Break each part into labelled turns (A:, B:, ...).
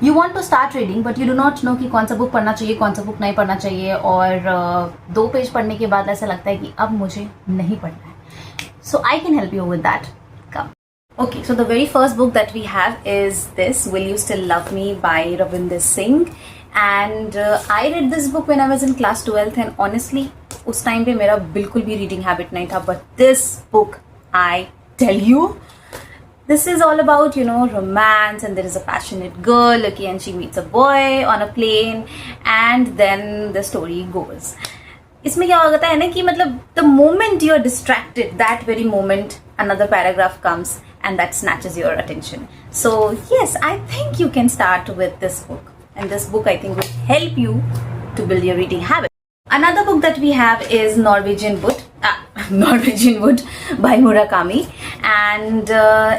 A: You want to start reading but you do not know कि कौन सा book पढ़ना चाहिए, कौन सा बुक नहीं पढ़ना चाहिए, और 2 पेज पढ़ने के बाद ऐसा लगता है कि अब मुझे नहीं पढ़ना है. So I can help you with that. Come. Okay, so the very first book that we have is this, Will You Still Love Me by Ravinder Singh. And I read this book when I was in class 12th, and honestly उस time पे मेरा बिल्कुल भी reading habit नहीं था. But this book, I tell you, this is all about, you know, romance, and there is a passionate girl, okay, and she meets a boy on a plane, and then the story goes. इसमें क्या होता है ना कि मतलब the moment you are distracted, that very moment another paragraph comes and that snatches your attention. So yes, I think you can start with this book, and this book I think will help you to build your reading habit. Another book that we have is Norwegian Wood, Norwegian Wood by Murakami, and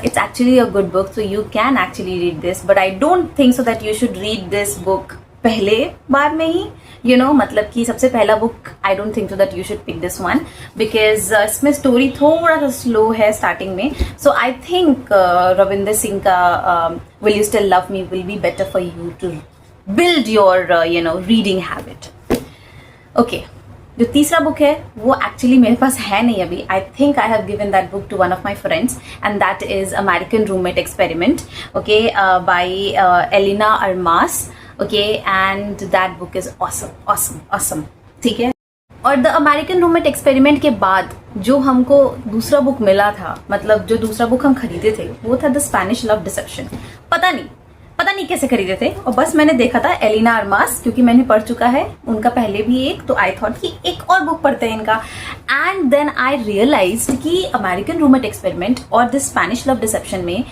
A: it's actually a good book, so you can actually read this, but I don't think so that you should read this book पहले बार में ही, you know, मतलब कि सबसे पहला book, I don't think so that you should pick this one because इसमें story थोड़ा सा slow है स्टार्टिंग में. So I think Ravinder Singh का Will You Still Love Me will be better for you to build your you know, reading habit. Okay, जो तीसरा book है वो एक्चुअली मेरे पास है नहीं अभी. I think I have given that book to one of my friends, and that is American Roommate Experiment, okay, by Elena Armas. Okay, and that book is awesome awesome awesome. ठीक है. और the American Roommate experiment के बाद जो हमको दूसरा book मिला था, मतलब जो दूसरा बुक हम खरीदे थे, वो था द स्पेनिश लव डिसेप्शन. पता नहीं कैसे खरीदे थे, और बस मैंने देखा था एलिना अरमास, क्योंकि मैंने पढ़ चुका है उनका पहले भी एक, तो आई थॉट कि एक और बुक पढ़ते हैं इनका. एंड देन आई रियलाइज्ड कि अमेरिकन रूममेट एक्सपेरिमेंट और द स्पेनिश लव डिसेप्शन में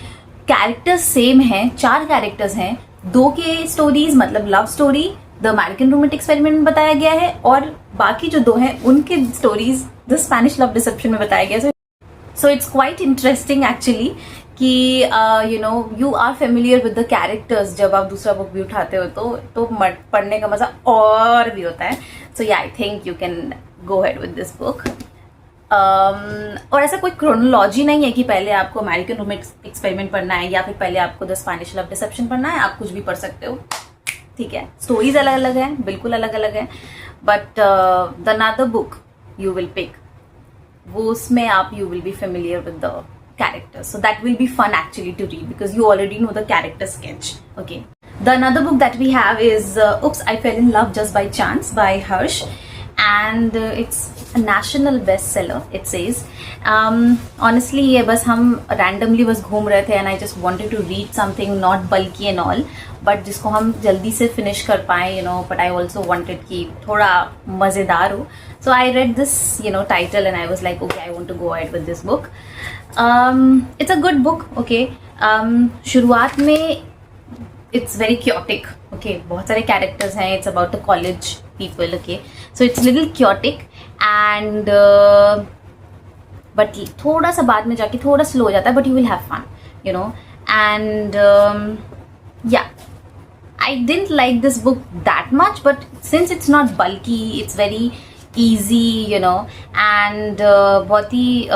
A: कैरेक्टर्स सेम हैं. 4 कैरेक्टर्स हैं, 2 के स्टोरीज, मतलब love story the American Roommate experiment में बताया गया है, और बाकी जो 2 हैं उनके stories the Spanish love deception में बताया गया है. So it's quite interesting actually कि you know, you are familiar with the characters जब आप दूसरा बुक भी उठाते हो, तो पढ़ने का मजा और भी होता है. सो या I think you can go head with this book. और ऐसा कोई क्रोनोलॉजी नहीं है कि पहले आपको अमेरिकन रूममेट एक्सपेरिमेंट पढ़ना है या फिर पहले आपको द स्पेनिश लव डिसेप्शन पढ़ना है. आप कुछ भी पढ़ सकते हो, ठीक है. स्टोरीज अलग अलग है, बिल्कुल अलग अलग है, but the another book you will pick, वो उसमें आप you will be familiar with the characters, so that will be fun actually to read because you already know the character sketch. Okay, the another book that we have is Oops, I Fell in Love Just by Chance by Harsh, and it's a national bestseller, it says. Honestly ये बस हम randomly बस घूम रहे थे, and I just wanted to read something not bulky and all, but जिसको हम जल्दी से finish कर पाए, you know, but I also wanted कि थोड़ा मज़ेदार हो. So I read this, you know, title, and I was like, okay, I want to go ahead with this book. It's a good book, okay. शुरुआत में it's very chaotic, okay. बहुत सारे characters हैं. It's about the college people, okay. So it's little chaotic, and but थोड़ा सा बाद में जाके थोड़ा slow हो जाता है, but you will have fun, you know. And yeah, I didn't like this book that much, but since it's not bulky, it's very easy, you know, and बहुत ही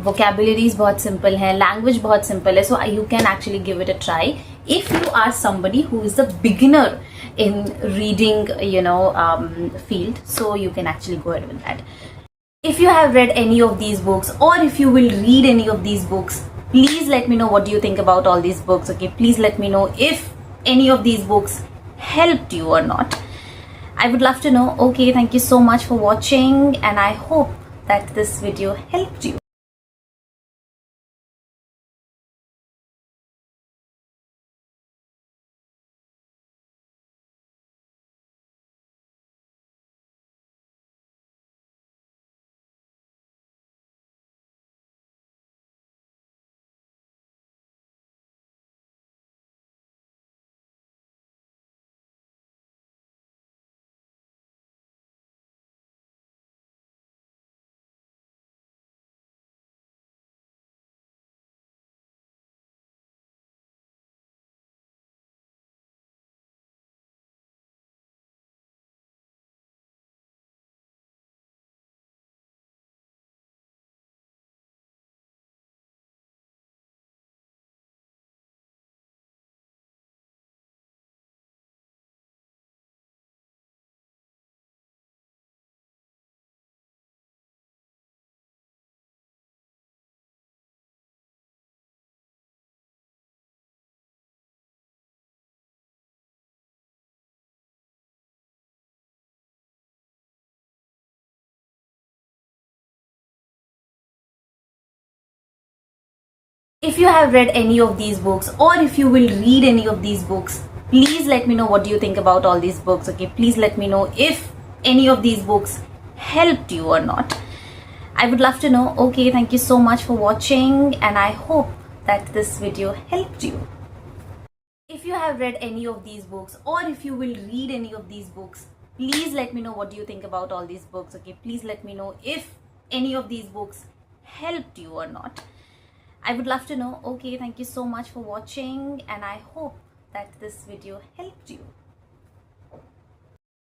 A: vocabularies बहुत simple है, language बहुत simple है, so you can actually give it a try if you are somebody who is a beginner in reading, you know, field, so you can actually go ahead with that. If you have read any of these books, or if you will read any of these books, please let me know what do you think about all these books, okay. Please let me know if any of these books helped you or not. I would love to know. Okay, thank you so much for watching, and I hope that this video helped you. If you have read any of these books, or if you will read any of these books, please let me know what do you think about all these books. Okay, please let me know if any of these books helped you or not. I would love to know. Okay, thank you so much for watching, and I hope that this video helped you. If you have read any of these books, or if you will read any of these books, please let me know what do you think about all these books. Okay, please let me know if any of these books helped you or not. I would love to know. Okay, thank you so much for watching, and I hope that this video helped you.